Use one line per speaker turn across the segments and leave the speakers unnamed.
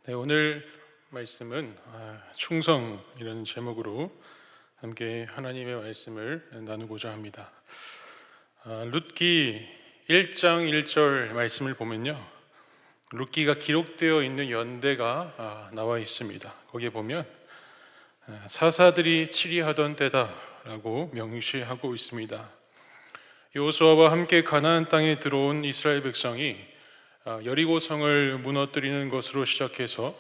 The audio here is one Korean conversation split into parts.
네, 오늘 말씀은 충성이라는 제목으로 함께 하나님의 말씀을 나누고자 합니다. 룻기 1장 1절 말씀을 보면요, 룻기가 기록되어 있는 연대가 나와 있습니다. 거기에 보면 사사들이 치리하던 때다라고 명시하고 있습니다. 여호수아와 함께 가나안 땅에 들어온 이스라엘 백성이 여리고성을 무너뜨리는 것으로 시작해서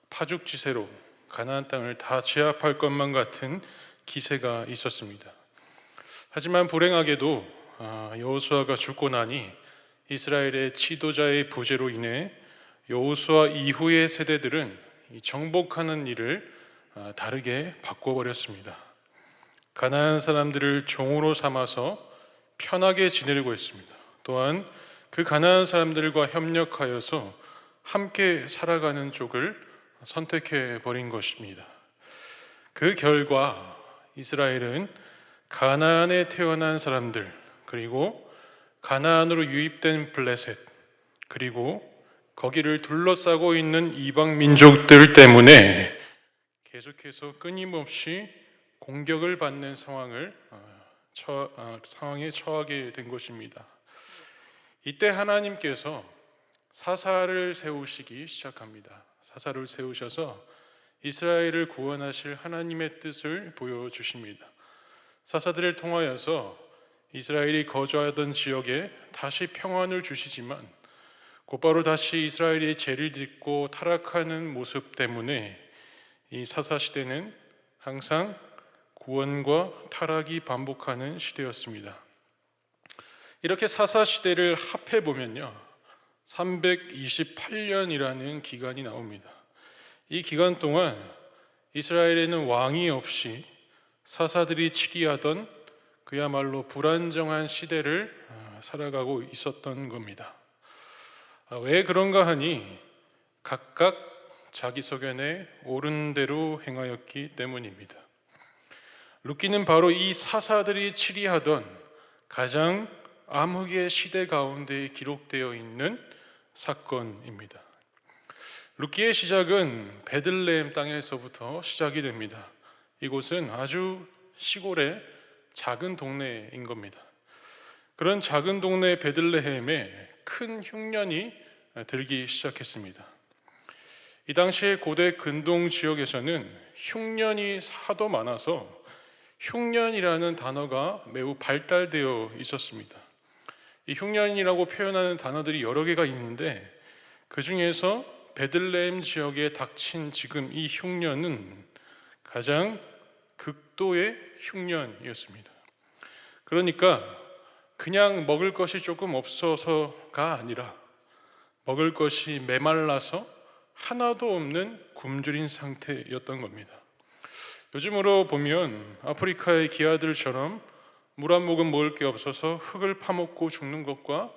파죽지세로 가나안 땅을 다 제압할 것만 같은 기세가 있었습니다. 하지만 불행하게도 여호수아가 죽고 나니 이스라엘의 지도자의 부재로 인해 여호수아 이후의 세대들은 이 정복하는 일을 다르게 바꿔버렸습니다. 가나안 사람들을 종으로 삼아서 편하게 지내려고 했습니다. 또한 그 가나안 사람들과 협력하여서 함께 살아가는 쪽을 선택해 버린 것입니다. 그 결과 이스라엘은 가나안에 태어난 사람들, 그리고 가나안으로 유입된 블레셋, 그리고 거기를 둘러싸고 있는 이방 민족들 때문에 계속해서 끊임없이 공격을 받는 상황에 처하게 된 것입니다. 이때 하나님께서 사사를 세우시기 시작합니다. 사사를 세우셔서 이스라엘을 구원하실 하나님의 뜻을 보여주십니다. 사사들을 통하여서 이스라엘이 거주하던 지역에 다시 평안을 주시지만 곧바로 다시 이스라엘이 죄를 짓고 타락하는 모습 때문에 이 사사 시대는 항상 구원과 타락이 반복하는 시대였습니다. 이렇게 사사 시대를 합해 보면요, 328년이라는 기간이 나옵니다. 이 기간 동안 이스라엘에는 왕이 없이 사사들이 치리하던 그야말로 불안정한 시대를 살아가고 있었던 겁니다. 왜 그런가 하니 각각 자기 소견에 옳은 대로 행하였기 때문입니다. 룻기는 바로 이 사사들이 치리하던 가장 암흑의 시대 가운데 기록되어 있는 사건입니다. 룻기의 시작은 베들레헴 땅에서부터 시작이 됩니다. 이곳은 아주 시골의 작은 동네인 겁니다. 그런 작은 동네 베들레헴에 큰 흉년이 들기 시작했습니다. 이 당시에 고대 근동 지역에서는 흉년이 하도 많아서 흉년이라는 단어가 매우 발달되어 있었습니다. 이 흉년이라고 표현하는 단어들이 여러 개가 있는데 그 중에서 베들레헴 지역에 닥친 지금 이 흉년은 가장 극도의 흉년이었습니다. 그러니까 그냥 먹을 것이 조금 없어서가 아니라 먹을 것이 메말라서 하나도 없는 굶주린 상태였던 겁니다. 요즘으로 보면 아프리카의 기아들처럼 물 한 모금 먹을 게 없어서 흙을 파먹고 죽는 것과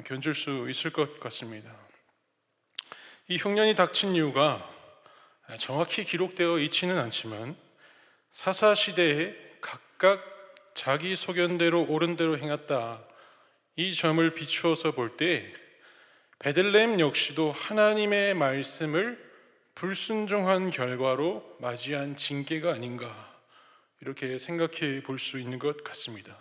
견줄 수 있을 것 같습니다. 이 흉년이 닥친 이유가 정확히 기록되어 있지는 않지만 사사 시대에 각각 자기 소견대로 옳은 대로 행했다, 이 점을 비추어서 볼 때 베들레헴 역시도 하나님의 말씀을 불순종한 결과로 맞이한 징계가 아닌가, 이렇게 생각해 볼 수 있는 것 같습니다.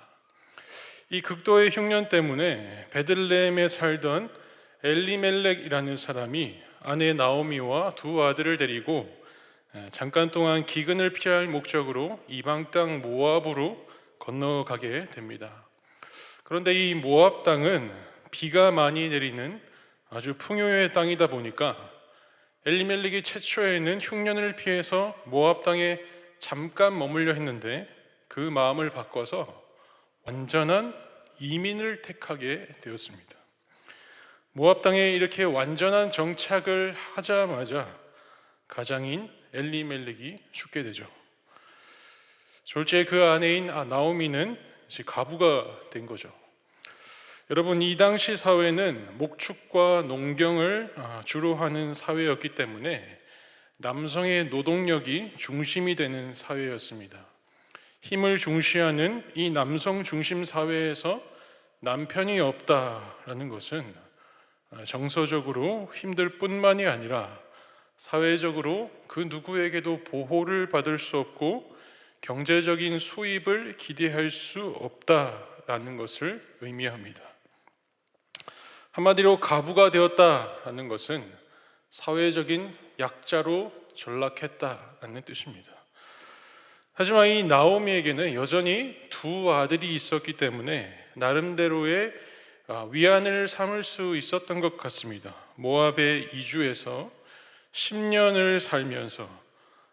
이 극도의 흉년 때문에 베들레헴에 살던 엘리멜렉이라는 사람이 아내 나오미와 두 아들을 데리고 잠깐 동안 기근을 피할 목적으로 이방 땅 모압으로 건너가게 됩니다. 그런데 이 모압 땅은 비가 많이 내리는 아주 풍요의 땅이다 보니까 엘리멜렉이 최초에는 흉년을 피해서 모압 땅에 잠깐 머물려 했는데 그 마음을 바꿔서 완전한 이민을 택하게 되었습니다. 모압 땅에 이렇게 완전한 정착을 하자마자 가장인 엘리멜렉이 죽게 되죠. 졸지에 그 아내인 나오미는 이제 과부가 된 거죠. 여러분, 이 당시 사회는 목축과 농경을 주로 하는 사회였기 때문에 남성의 노동력이 중심이 되는 사회였습니다. 힘을 중시하는 이 남성 중심 사회에서 남편이 없다라는 것은 정서적으로 힘들 뿐만이 아니라 사회적으로 그 누구에게도 보호를 받을 수 없고 경제적인 수입을 기대할 수 없다라는 것을 의미합니다. 한마디로 과부가 되었다라는 것은 사회적인 약자로 전락했다는 뜻입니다. 하지만 이 나오미에게는 여전히 두 아들이 있었기 때문에 나름대로의 위안을 삼을 수 있었던 것 같습니다. 모압에 이주해서 10년을 살면서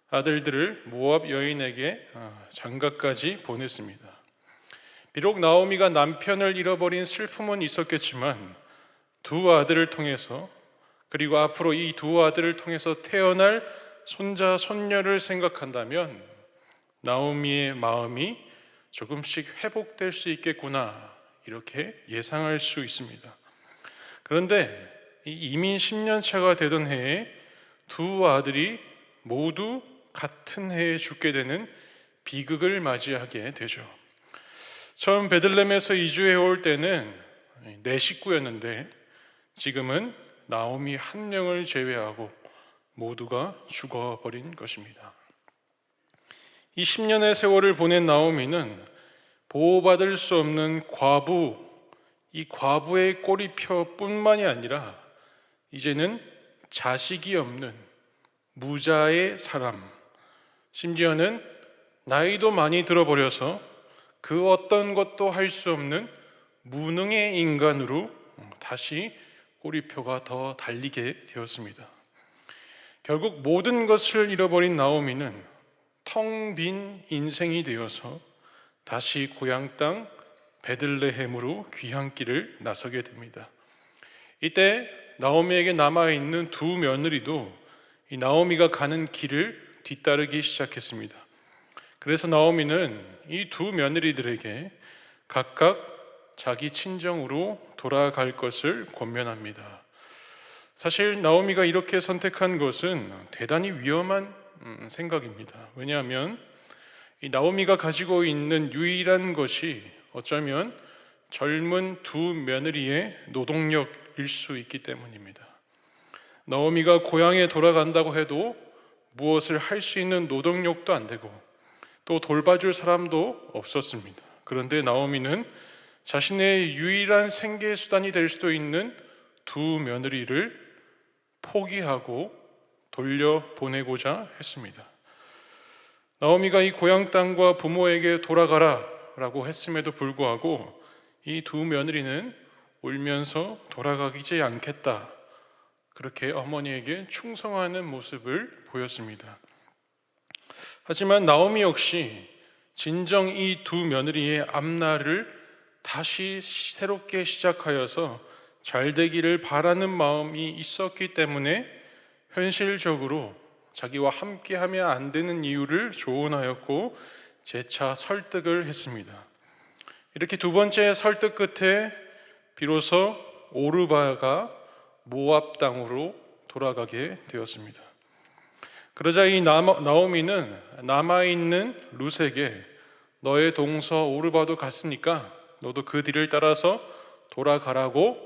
아들들을 모압 여인에게 장가까지 보냈습니다. 비록 나오미가 남편을 잃어버린 슬픔은 있었겠지만 두 아들을 통해서, 그리고 앞으로 이 두 아들을 통해서 태어날 손자 손녀를 생각한다면 나오미의 마음이 조금씩 회복될 수 있겠구나, 이렇게 예상할 수 있습니다. 그런데 이민 10년 차가 되던 해에 두 아들이 모두 같은 해에 죽게 되는 비극을 맞이하게 되죠. 처음 베들레헴에서 이주해 올 때는 네 식구였는데 지금은 나오미 한 명을 제외하고 모두가 죽어버린 것입니다. 이 10년의 세월을 보낸 나오미는 보호받을 수 없는 과부, 이 과부의 꼬리표뿐만이 아니라 이제는 자식이 없는 무자의 사람, 심지어는 나이도 많이 들어버려서 그 어떤 것도 할 수 없는 무능의 인간으로 다시 꼬리표가 더 달리게 되었습니다. 결국 모든 것을 잃어버린 나오미는 텅 빈 인생이 되어서 다시 고향 땅 베들레헴으로 귀향길을 나서게 됩니다. 이때 나오미에게 남아있는 두 며느리도 이 나오미가 가는 길을 뒤따르기 시작했습니다. 그래서 나오미는 이 두 며느리들에게 각각 자기 친정으로 돌아갈 것을 권면합니다. 사실 나오미가 이렇게 선택한 것은 대단히 위험한 생각입니다. 왜냐하면 이 나오미가 가지고 있는 유일한 것이 어쩌면 젊은 두 며느리의 노동력일 수 있기 때문입니다. 나오미가 고향에 돌아간다고 해도 무엇을 할 수 있는 노동력도 안 되고 또 돌봐줄 사람도 없었습니다. 그런데 나오미는 자신의 유일한 생계 수단이 될 수도 있는 두 며느리를 포기하고 돌려보내고자 했습니다. 나오미가 이 고향 땅과 부모에게 돌아가라 라고 했음에도 불구하고 이 두 며느리는 울면서 돌아가지 않겠다, 그렇게 어머니에게 충성하는 모습을 보였습니다. 하지만 나오미 역시 진정 이 두 며느리의 앞날을 다시 새롭게 시작하여서 잘 되기를 바라는 마음이 있었기 때문에 현실적으로 자기와 함께하면 안 되는 이유를 조언하였고 재차 설득을 했습니다. 이렇게 두 번째 설득 끝에 비로소 오르바가 모압 땅으로 돌아가게 되었습니다. 그러자 이 나오미는 남아있는 룻에게 너의 동서 오르바도 갔으니까 너도 그 뒤를 따라서 돌아가라고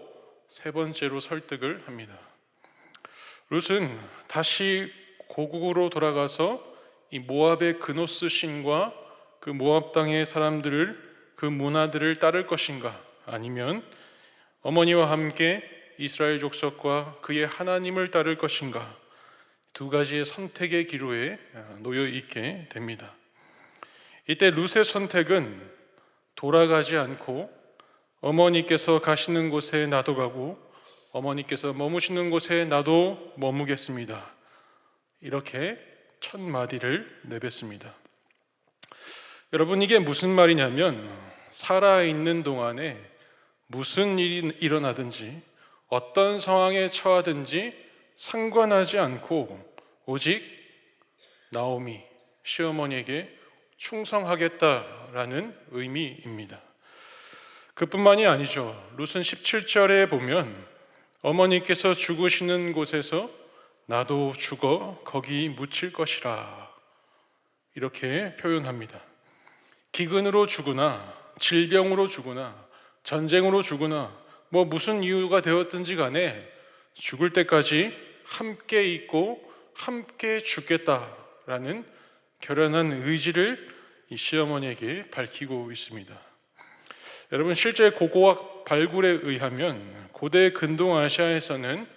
세 번째로 설득을 합니다. 룻은 다시 고국으로 돌아가서 이 모압의 그노스 신과 그 모압 땅의 사람들을, 그 문화들을 따를 것인가, 아니면 어머니와 함께 이스라엘 족속과 그의 하나님을 따를 것인가, 두 가지의 선택의 기로에 놓여 있게 됩니다. 이때 룻의 선택은 돌아가지 않고 어머니께서 가시는 곳에 나도 가고 어머니께서 머무시는 곳에 나도 머무겠습니다, 이렇게 첫 마디를 내뱉습니다. 여러분, 이게 무슨 말이냐면 살아있는 동안에 무슨 일이 일어나든지 어떤 상황에 처하든지 상관하지 않고 오직 나오미 시어머니에게 충성하겠다라는 의미입니다. 그뿐만이 아니죠. 룻은 17절에 보면 어머니께서 죽으시는 곳에서 나도 죽어 거기 묻힐 것이라, 이렇게 표현합니다. 기근으로 죽으나 질병으로 죽으나 전쟁으로 죽으나 무슨 이유가 되었든지 간에 죽을 때까지 함께 있고 함께 죽겠다라는 결연한 의지를 이 시어머니에게 밝히고 있습니다. 여러분, 실제 고고학 발굴에 의하면 고대 근동아시아에서는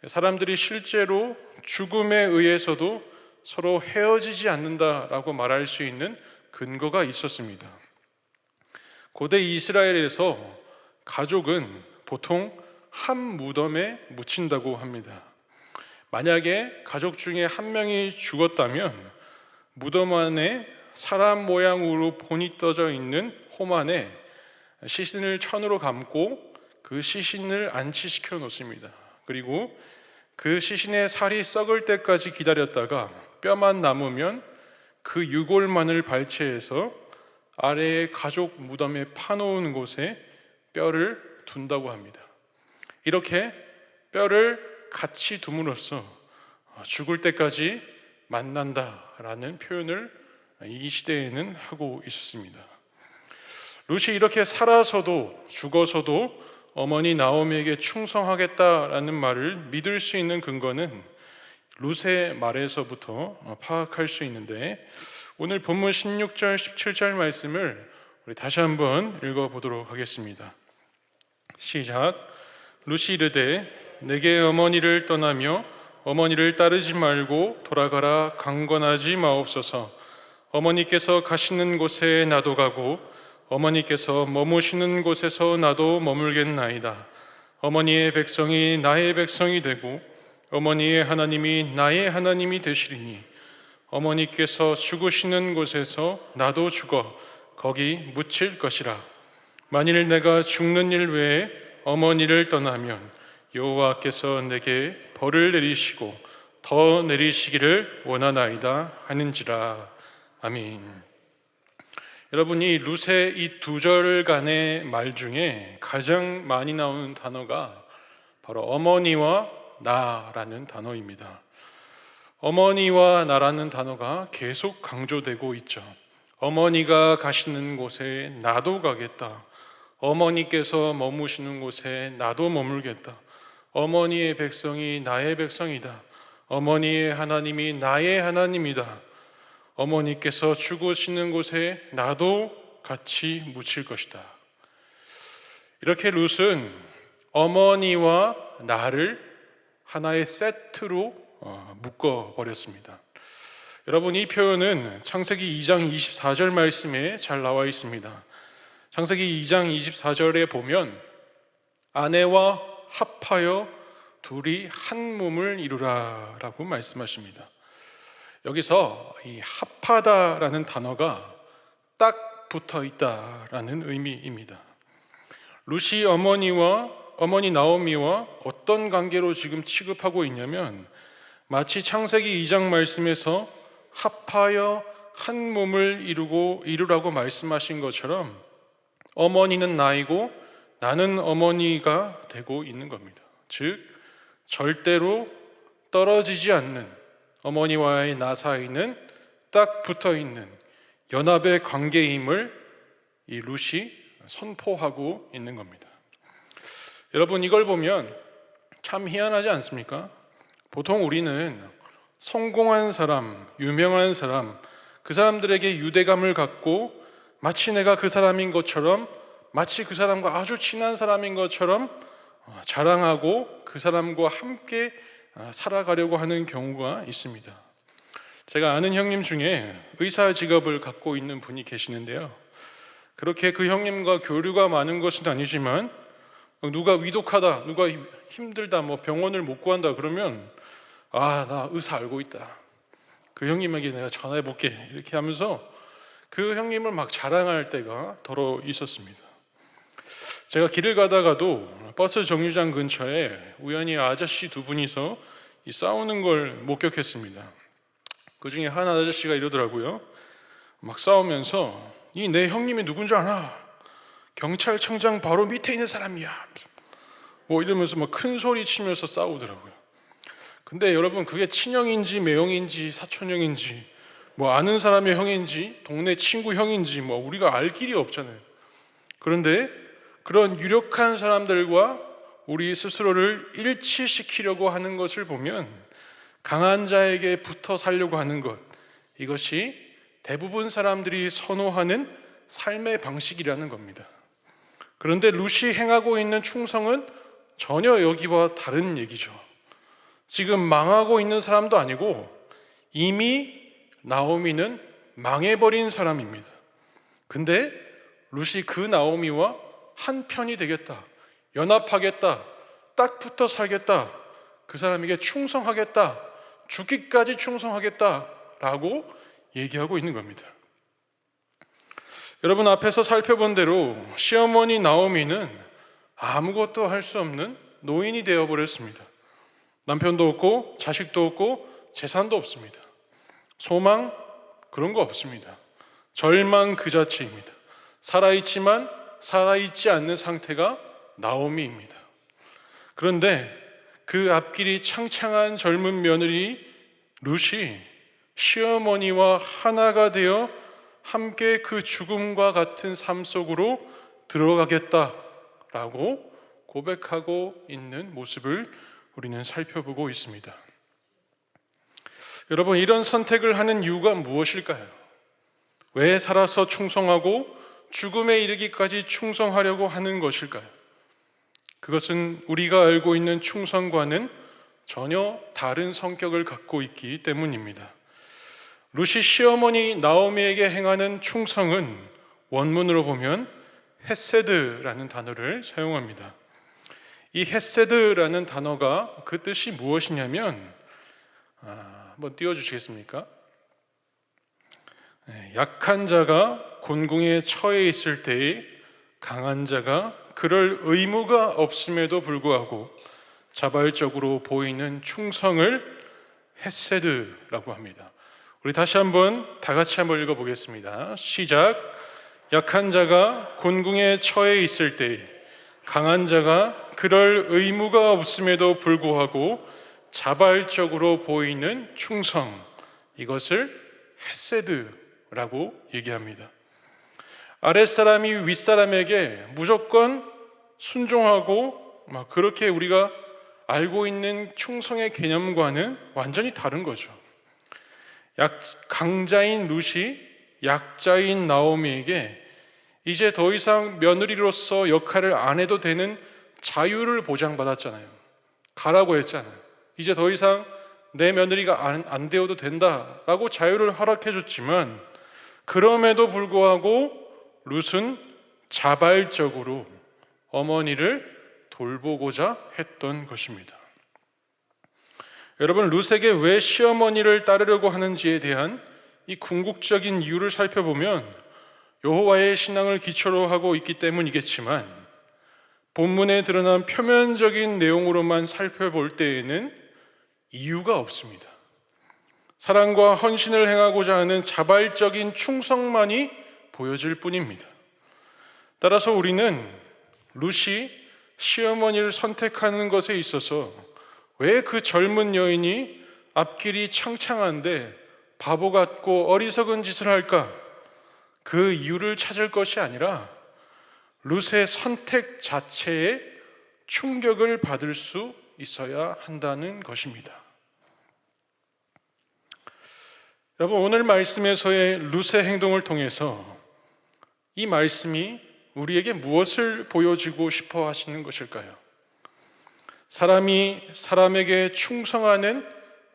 사람들이 실제로 죽음에 의해서도 서로 헤어지지 않는다라고 말할 수 있는 근거가 있었습니다. 고대 이스라엘에서 가족은 보통 한 무덤에 묻힌다고 합니다. 만약에 가족 중에 한 명이 죽었다면 무덤 안에 사람 모양으로 본이 떠져 있는 홈 안에 시신을 천으로 감고 그 시신을 안치시켜 놓습니다. 그리고 그 시신의 살이 썩을 때까지 기다렸다가 뼈만 남으면 그 유골만을 발췌해서 아래의 가족 무덤에 파놓은 곳에 뼈를 둔다고 합니다. 이렇게 뼈를 같이 둠으로써 죽을 때까지 만난다라는 표현을 이 시대에는 하고 있었습니다. 룻이 이렇게 살아서도 죽어서도 어머니 나오미에게 충성하겠다라는 말을 믿을 수 있는 근거는 룻의 말에서부터 파악할 수 있는데, 오늘 본문 16절 17절 말씀을 우리 다시 한번 읽어보도록 하겠습니다. 시작. 룻이 이르되 내게 어머니를 떠나며 어머니를 따르지 말고 돌아가라 강권하지 마옵소서. 어머니께서 가시는 곳에 나도 가고 어머니께서 머무시는 곳에서 나도 머물겠나이다. 어머니의 백성이 나의 백성이 되고 어머니의 하나님이 나의 하나님이 되시리니 어머니께서 죽으시는 곳에서 나도 죽어 거기 묻힐 것이라. 만일 내가 죽는 일 외에 어머니를 떠나면 여호와께서 내게 벌을 내리시고 더 내리시기를 원하나이다 하는지라. 아멘. 여러분, 이 룻의 이 두 절간의 말 중에 가장 많이 나오는 단어가 바로 어머니와 나라는 단어입니다. 어머니와 나라는 단어가 계속 강조되고 있죠. 어머니가 가시는 곳에 나도 가겠다. 어머니께서 머무시는 곳에 나도 머물겠다. 어머니의 백성이 나의 백성이다. 어머니의 하나님이 나의 하나님이다. 어머니께서 죽으시는 곳에 나도 같이 묻힐 것이다. 이렇게 룻은 어머니와 나를 하나의 세트로 묶어버렸습니다. 여러분, 이 표현은 창세기 2장 24절 말씀에 잘 나와 있습니다. 창세기 2장 24절에 보면 아내와 합하여 둘이 한 몸을 이루라 라고 말씀하십니다. 여기서 이 합하다라는 단어가 딱 붙어 있다라는 의미입니다. 룻이 어머니 나오미와 어떤 관계로 지금 취급하고 있냐면, 마치 창세기 2장 말씀에서 합하여 한 몸을 이루라고 말씀하신 것처럼 어머니는 나이고 나는 어머니가 되고 있는 겁니다. 즉 절대로 떨어지지 않는, 어머니와의 나 사이는 딱 붙어있는 연합의 관계임을 이 룻이 선포하고 있는 겁니다. 여러분, 이걸 보면 참 희한하지 않습니까? 보통 우리는 성공한 사람, 유명한 사람, 그 사람들에게 유대감을 갖고 마치 내가 그 사람인 것처럼, 마치 그 사람과 아주 친한 사람인 것처럼 자랑하고 그 사람과 함께 살아가려고 하는 경우가 있습니다. 제가 아는 형님 중에 의사 직업을 갖고 있는 분이 계시는데요, 그렇게 그 형님과 교류가 많은 것은 아니지만 누가 위독하다, 누가 힘들다, 병원을 못 구한다 그러면 나 의사 알고 있다, 그 형님에게 내가 전화해 볼게, 이렇게 하면서 그 형님을 막 자랑할 때가 더러 있었습니다. 제가 길을 가다가도 버스 정류장 근처에 우연히 아저씨 두 분이서 싸우는 걸 목격했습니다. 그 중에 한 아저씨가 이러더라고요. 막 싸우면서 이 내 형님이 누군 줄 아나? 경찰청장 바로 밑에 있는 사람이야. 이러면서 큰 소리 치면서 싸우더라고요. 근데 여러분, 그게 친형인지 매형인지 사촌형인지 아는 사람의 형인지 동네 친구 형인지 우리가 알 길이 없잖아요. 그런데 그런 유력한 사람들과 우리 스스로를 일치시키려고 하는 것을 보면 강한 자에게 붙어 살려고 하는 것, 이것이 대부분 사람들이 선호하는 삶의 방식이라는 겁니다. 그런데 룻이 행하고 있는 충성은 전혀 여기와 다른 얘기죠. 지금 망하고 있는 사람도 아니고 이미 나오미는 망해버린 사람입니다. 근데 룻이 그 나오미와 한 편이 되겠다, 연합하겠다, 딱 붙어 살겠다, 그 사람에게 충성하겠다, 죽기까지 충성하겠다라고 얘기하고 있는 겁니다. 여러분, 앞에서 살펴본 대로 시어머니 나오미는 아무것도 할 수 없는 노인이 되어버렸습니다. 남편도 없고 자식도 없고 재산도 없습니다. 소망, 그런 거 없습니다. 절망 그 자체입니다. 살아있지만 살아있지 않는 상태가 나오미입니다. 그런데 그 앞길이 창창한 젊은 며느리 룻이 시어머니와 하나가 되어 함께 그 죽음과 같은 삶 속으로 들어가겠다라고 고백하고 있는 모습을 우리는 살펴보고 있습니다. 여러분, 이런 선택을 하는 이유가 무엇일까요? 왜 살아서 충성하고 죽음에 이르기까지 충성하려고 하는 것일까요? 그것은 우리가 알고 있는 충성과는 전혀 다른 성격을 갖고 있기 때문입니다. 룻이 시어머니 나오미에게 행하는 충성은 원문으로 보면 헤세드라는 단어를 사용합니다. 이 헤세드라는 단어가 그 뜻이 무엇이냐면, 한번 띄워주시겠습니까? 약한 자가 곤궁에 처해 있을 때에 강한 자가 그럴 의무가 없음에도 불구하고 자발적으로 보이는 충성을 헤세드라고 합니다. 우리 다시 한번 다 같이 한번 읽어보겠습니다. 시작. 약한 자가 곤궁에 처해 있을 때에 강한 자가 그럴 의무가 없음에도 불구하고 자발적으로 보이는 충성, 이것을 헤세드라고 얘기합니다. 아랫사람이 윗사람에게 무조건 순종하고 그렇게 우리가 알고 있는 충성의 개념과는 완전히 다른 거죠. 강자인 룻이 약자인 나오미에게 이제 더 이상 며느리로서 역할을 안 해도 되는 자유를 보장받았잖아요. 가라고 했잖아요. 이제 더 이상 내 며느리가 안 되어도 된다라고 자유를 허락해 줬지만, 그럼에도 불구하고 룻은 자발적으로 어머니를 돌보고자 했던 것입니다. 여러분, 룻에게 왜 시어머니를 따르려고 하는지에 대한 이 궁극적인 이유를 살펴보면 여호와의 신앙을 기초로 하고 있기 때문이겠지만, 본문에 드러난 표면적인 내용으로만 살펴볼 때에는 이유가 없습니다. 사랑과 헌신을 행하고자 하는 자발적인 충성만이 보여질 뿐입니다. 따라서 우리는 룻이 시어머니를 선택하는 것에 있어서 왜 그 젊은 여인이 앞길이 창창한데 바보 같고 어리석은 짓을 할까? 그 이유를 찾을 것이 아니라 룻의 선택 자체에 충격을 받을 수 있어야 한다는 것입니다. 여러분, 오늘 말씀에서의 룻의 행동을 통해서 이 말씀이 우리에게 무엇을 보여주고 싶어 하시는 것일까요? 사람이 사람에게 충성하는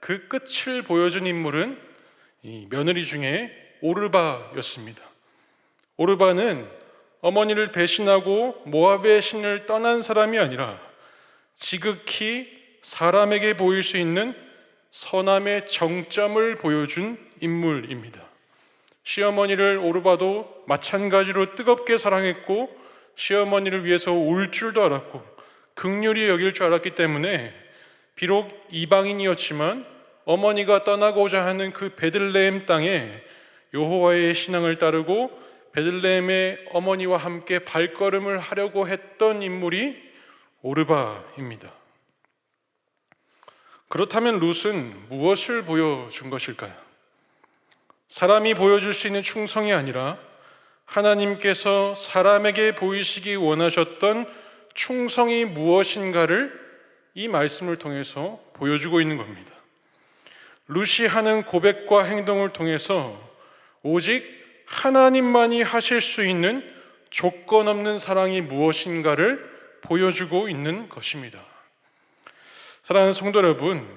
그 끝을 보여준 인물은 이 며느리 중에 오르바였습니다. 오르바는 어머니를 배신하고 모압의 신을 떠난 사람이 아니라 지극히 사람에게 보일 수 있는 선함의 정점을 보여준 인물입니다. 시어머니를 오르바도 마찬가지로 뜨겁게 사랑했고 시어머니를 위해서 울 줄도 알았고 긍휼히 여길 줄 알았기 때문에 비록 이방인이었지만 어머니가 떠나고자 하는 그 베들레헴 땅에 여호와의 신앙을 따르고 베들레헴의 어머니와 함께 발걸음을 하려고 했던 인물이 오르바입니다. 그렇다면 룻은 무엇을 보여준 것일까요? 사람이 보여줄 수 있는 충성이 아니라 하나님께서 사람에게 보이시기 원하셨던 충성이 무엇인가를 이 말씀을 통해서 보여주고 있는 겁니다. 루시 하는 고백과 행동을 통해서 오직 하나님만이 하실 수 있는 조건 없는 사랑이 무엇인가를 보여주고 있는 것입니다. 사랑하는 성도 여러분,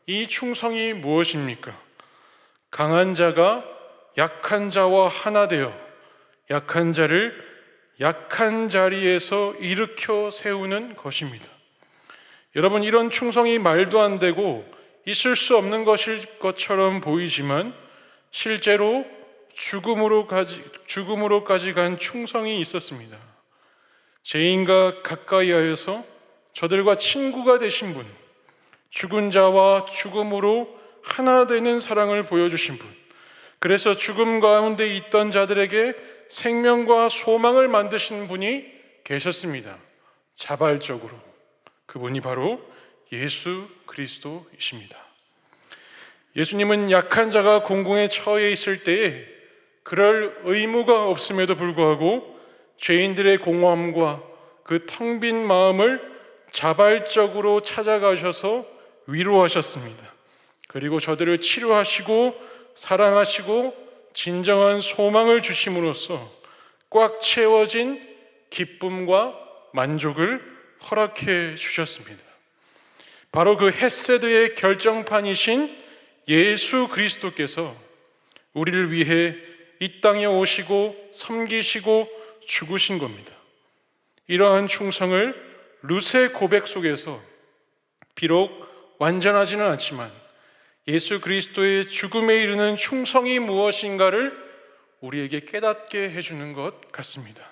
이 충성이 무엇입니까? 강한 자가 약한 자와 하나 되어 약한 자를 약한 자리에서 일으켜 세우는 것입니다. 여러분, 이런 충성이 말도 안 되고 있을 수 없는 것일 것처럼 보이지만 실제로 죽음으로까지 간 충성이 있었습니다. 죄인과 가까이 하여서 저들과 친구가 되신 분, 죽은 자와 죽음으로 하나 되는 사랑을 보여주신 분, 그래서 죽음 가운데 있던 자들에게 생명과 소망을 만드신 분이 계셨습니다. 자발적으로. 그분이 바로 예수 그리스도이십니다. 예수님은 약한 자가 공공에 처해 있을 때에 그럴 의무가 없음에도 불구하고 죄인들의 공허함과 그 텅 빈 마음을 자발적으로 찾아가셔서 위로하셨습니다. 그리고 저들을 치료하시고 사랑하시고 진정한 소망을 주심으로써 꽉 채워진 기쁨과 만족을 허락해 주셨습니다. 바로 그 헤세드의 결정판이신 예수 그리스도께서 우리를 위해 이 땅에 오시고 섬기시고 죽으신 겁니다. 이러한 충성을 룻의 고백 속에서 비록 완전하지는 않지만 예수 그리스도의 죽음에 이르는 충성이 무엇인가를 우리에게 깨닫게 해주는 것 같습니다.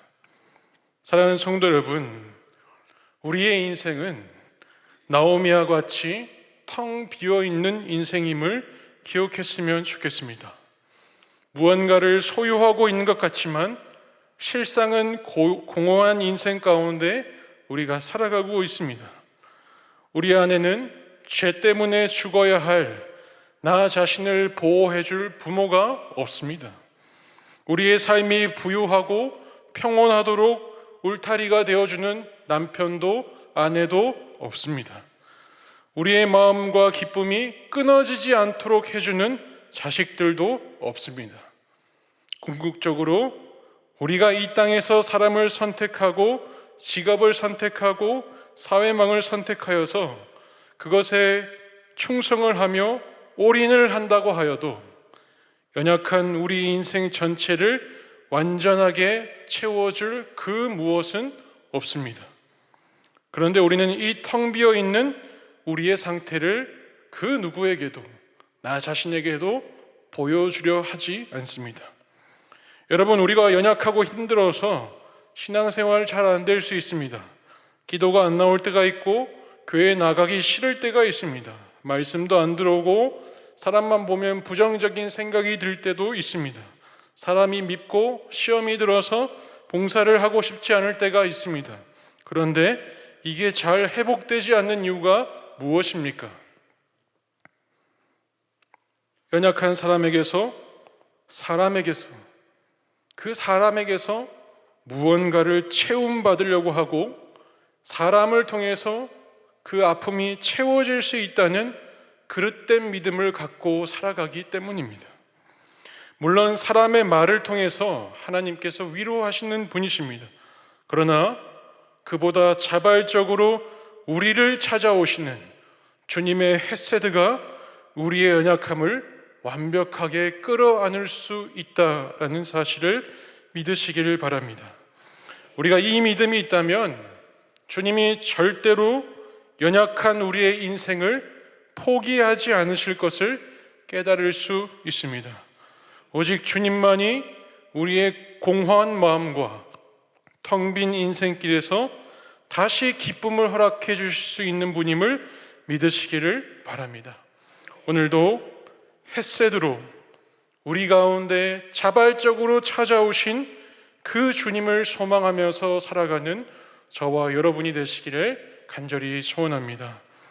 사랑하는 성도 여러분, 우리의 인생은 나오미와 같이 텅 비어있는 인생임을 기억했으면 좋겠습니다. 무언가를 소유하고 있는 것 같지만 실상은 공허한 인생 가운데 우리가 살아가고 있습니다. 우리 안에는 죄 때문에 죽어야 할 나 자신을 보호해줄 부모가 없습니다. 우리의 삶이 부유하고 평온하도록 울타리가 되어주는 남편도 아내도 없습니다. 우리의 마음과 기쁨이 끊어지지 않도록 해주는 자식들도 없습니다. 궁극적으로 우리가 이 땅에서 사람을 선택하고 직업을 선택하고 사회망을 선택하여서 그것에 충성을 하며 올인을 한다고 하여도 연약한 우리 인생 전체를 완전하게 채워줄 그 무엇은 없습니다. 그런데 우리는 이 텅 비어 있는 우리의 상태를 그 누구에게도, 나 자신에게도 보여주려 하지 않습니다. 여러분, 우리가 연약하고 힘들어서 신앙생활 잘 안 될 수 있습니다. 기도가 안 나올 때가 있고 교회에 나가기 싫을 때가 있습니다. 말씀도 안 들어오고 사람만 보면 부정적인 생각이 들 때도 있습니다. 사람이 밉고 시험이 들어서 봉사를 하고 싶지 않을 때가 있습니다. 그런데 이게 잘 회복되지 않는 이유가 무엇입니까? 연약한 사람에게서 그 사람에게서 무언가를 채움받으려고 하고 사람을 통해서 그 아픔이 채워질 수 있다는 그릇된 믿음을 갖고 살아가기 때문입니다. 물론 사람의 말을 통해서 하나님께서 위로하시는 분이십니다. 그러나 그보다 자발적으로 우리를 찾아오시는 주님의 헤세드가 우리의 연약함을 완벽하게 끌어안을 수 있다라는 사실을 믿으시기를 바랍니다. 우리가 이 믿음이 있다면 주님이 절대로 연약한 우리의 인생을 포기하지 않으실 것을 깨달을 수 있습니다. 오직 주님만이 우리의 공허한 마음과 텅 빈 인생길에서 다시 기쁨을 허락해 주실 수 있는 분임을 믿으시기를 바랍니다. 오늘도 헤세드로 우리 가운데 자발적으로 찾아오신 그 주님을 소망하면서 살아가는 저와 여러분이 되시기를 간절히 소원합니다.